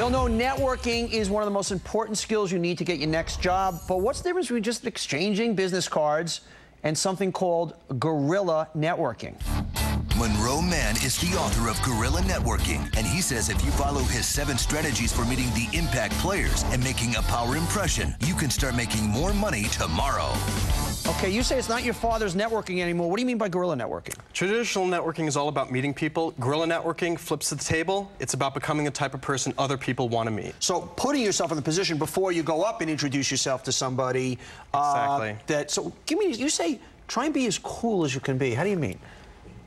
We all know networking is one of the most important skills you need to get your next job, but what's the difference between just exchanging business cards and something called guerrilla networking? Monroe Mann is the author of Guerrilla Networking, and he says if you follow his 7 strategies for meeting the impact players and making a power impression, you can start making more money tomorrow. Okay, you say it's not your father's networking anymore. What do you mean by guerrilla networking? Traditional networking is all about meeting people. Guerrilla networking flips the table. It's about becoming the type of person other people want to meet. So putting yourself in the position before you go up and introduce yourself to somebody. Exactly. So give me, you say, try and be as cool as you can be. How do you mean?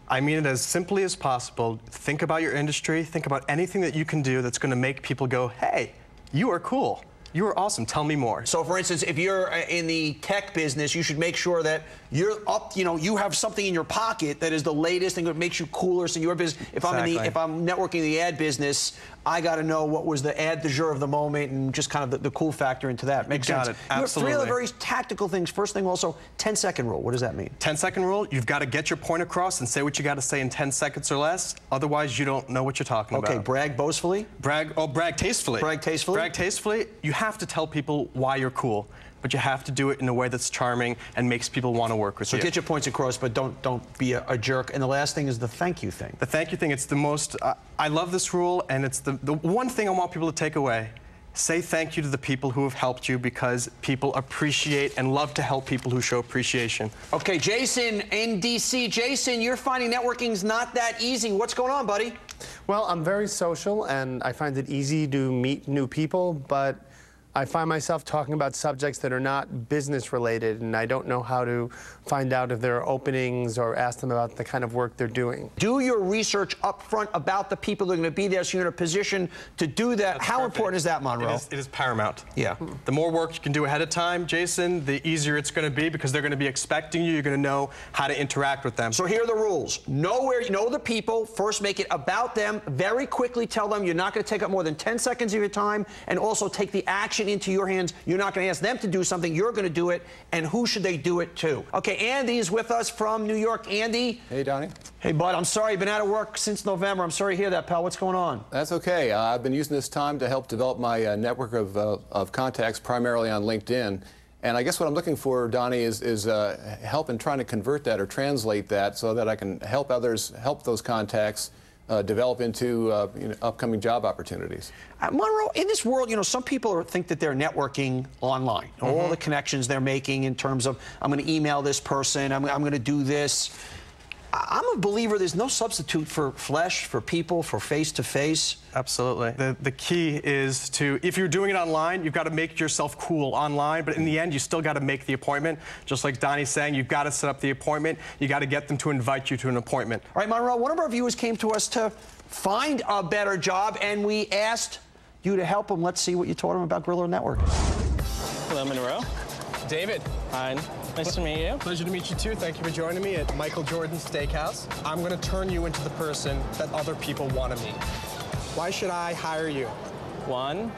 I mean it as simply as possible. Think about your industry. Think about anything that you can do that's going to make people go, hey, you are cool. You are awesome. Tell me more. So, for instance, if you're in the tech business, you should make sure that you're up. You know, you have something in your pocket that is the latest and that makes you cooler. So, your business. If I'm networking the ad business, I got to know what was the ad du jour of the moment and just kind of the cool factor into that. Makes sense. Got it. Absolutely. You have 3 other very tactical things. First thing, also, 10-second rule. What does that mean? 10-second rule. You've got to get your point across and say what you got to say in 10 seconds or less. Otherwise, you don't know what you're talking about. Okay. Brag boastfully. Brag tastefully. Brag tastefully. Brag tastefully. You have to tell people why you're cool, but you have to do it in a way that's charming and makes people want to work with you. So get your points across, but don't be a jerk. And the last thing is the thank you thing. The thank you thing, it's the most, I love this rule, and it's the one thing I want people to take away. Say thank you to the people who have helped you, because people appreciate and love to help people who show appreciation. Okay, Jason in D.C. Jason, you're finding networking's not that easy. What's going on, buddy? Well, I'm very social, and I find it easy to meet new people, but I find myself talking about subjects that are not business related, and I don't know how to find out if there are openings or ask them about the kind of work they're doing. Do your research up front about the people that are going to be there so you're in a position to do that. How important is that, Monroe? It is paramount. Yeah. The more work you can do ahead of time, Jason, the easier it's going to be, because they're going to be expecting you. You're going to know how to interact with them. So here are the rules. Know the people. First, make it about them. Very quickly tell them you're not going to take up more than 10 seconds of your time, and also take the action into your hands. You're not going to ask them to do something. You're going to do it. And who should they do it to? Okay, Andy is with us from New York. Andy. Hey, Donny. Hey, bud. I'm sorry you've been out of work since November. I'm sorry to hear that, pal. What's going on? That's okay. I've been using this time to help develop my network of contacts, primarily on LinkedIn. And I guess what I'm looking for, Donny, is help in trying to convert that or translate that so that I can help others, help those contacts develop into upcoming job opportunities. Monroe, in this world, some people think that they're networking online. All the connections they're making in terms of, I'm going to email this person, I'm going to do this. I'm a believer there's no substitute for flesh, for people, for face-to-face. Absolutely. The key is to, if you're doing it online, you've got to make yourself cool online, but in the end, you still got to make the appointment. Just like Donny's saying, you've got to set up the appointment. You got to get them to invite you to an appointment. All right, Monroe, one of our viewers came to us to find a better job, and we asked you to help him. Let's see what you told him about guerrilla networking. Hello, Monroe. David. Hi. Nice to meet you. Pleasure to meet you, too. Thank you for joining me at Michael Jordan's Steakhouse. I'm going to turn you into the person that other people want to meet. Why should I hire you? 1,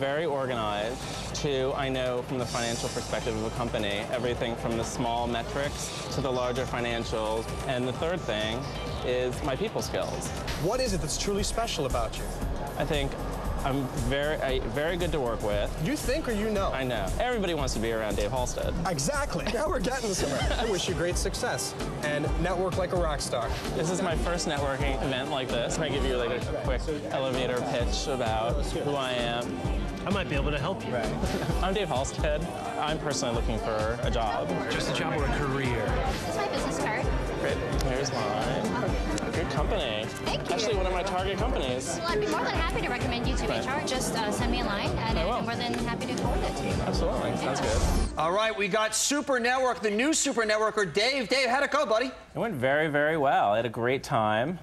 very organized. 2, I know from the financial perspective of a company, everything from the small metrics to the larger financials. And the third thing is my people skills. What is it that's truly special about you? I think I'm very good to work with. You think or you know? I know. Everybody wants to be around Dave Halstead. Exactly. Now we're getting somewhere. I wish you great success and network like a rock star. This is my first networking event like this. Can I give you like a quick elevator pitch about who I am? I might be able to help you. Right. I'm Dave Halstead. I'm personally looking for a job. Just a job or a career? Here's my business card. Great. Here's mine. Good company. Thank you. Actually, one of my target companies. Well, I'd be more than happy to recommend you to HR. Just send me a line, and I'd be more than happy to forward it to you. Absolutely. Sounds good. All right, we got Super Network, the new Super Networker, Dave. Dave, how'd it go, buddy? It went very, very well. I had a great time.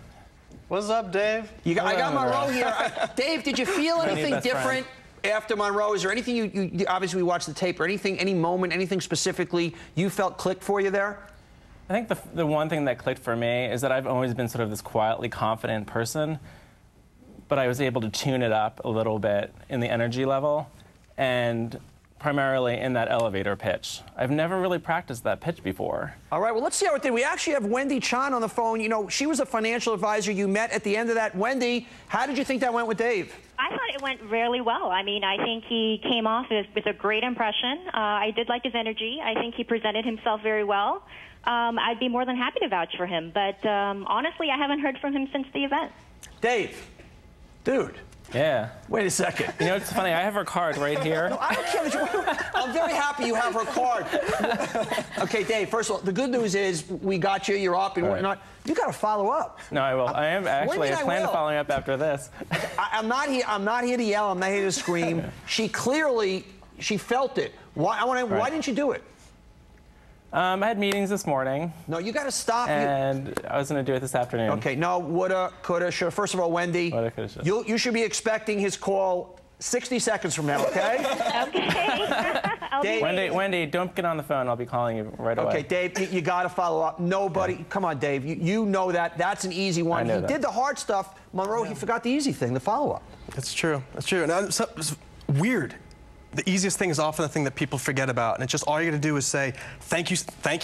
What's up, Dave? I got Monroe here. Dave, did you feel anything different after Monroe? Is there anything you obviously we watched the tape, or anything, any moment, anything specifically you felt clicked for you there? I think the one thing that clicked for me is that I've always been sort of this quietly confident person, but I was able to tune it up a little bit in the energy level and primarily in that elevator pitch. I've never really practiced that pitch before. All right, well, let's see how it did. We actually have Wendy CHON on the phone. You know, she was a financial advisor you met at the end of that. Wendy, how did you think that went with Dave? I thought it went really well. I mean, I think he came off with a great impression. I did like his energy. I think he presented himself very well. I'd be more than happy to vouch for him. But honestly, I haven't heard from him since the event. Dave, dude. Yeah. Wait a second. You know, it's funny. I have her card right here. No, I don't care that you... I'm very happy you have her card. Okay, Dave, first of all, the good news is we got you. You're up and whatnot. You got to follow up. No, I will. I am actually. I plan on following up after this. I'm not here to yell. I'm not here to scream. She clearly, she felt it. Why didn't you do it? I had meetings this morning. No, you got to stop. And I was going to do it this afternoon. Okay, no, woulda, coulda, shoulda. First of all, Wendy, Woulda, coulda, shoulda. You should be expecting his call 60 seconds from now, okay? Okay. Wendy, don't get on the phone. I'll be calling you right away. Okay, Dave, you got to follow up. Nobody, come on, Dave. You know that. That's an easy one. He did the hard stuff. Monroe, he forgot the easy thing, the follow-up. That's true. That's true. And it's weird. The easiest thing is often the thing that people forget about, and it's just all you got to do is say, thank you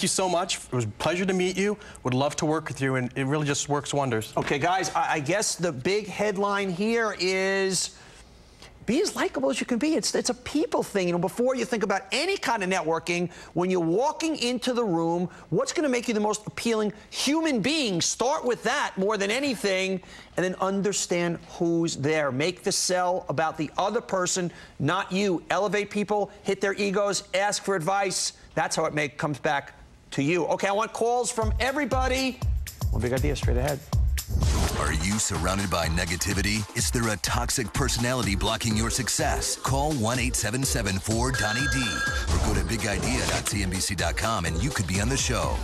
so much. It was a pleasure to meet you. Would love to work with you, and it really just works wonders. Okay, guys, I guess the big headline here is be as likable as you can be. It's a people thing. You know, before you think about any kind of networking, when you're walking into the room, what's going to make you the most appealing human being? Start with that more than anything, and then understand who's there. Make the sell about the other person, not you. Elevate people, hit their egos, ask for advice. That's how it comes back to you. Okay, I want calls from everybody. One big idea straight ahead. Are you surrounded by negativity? Is there a toxic personality blocking your success? Call 1-877-4-DONNY-D or go to bigidea.cnbc.com and you could be on the show.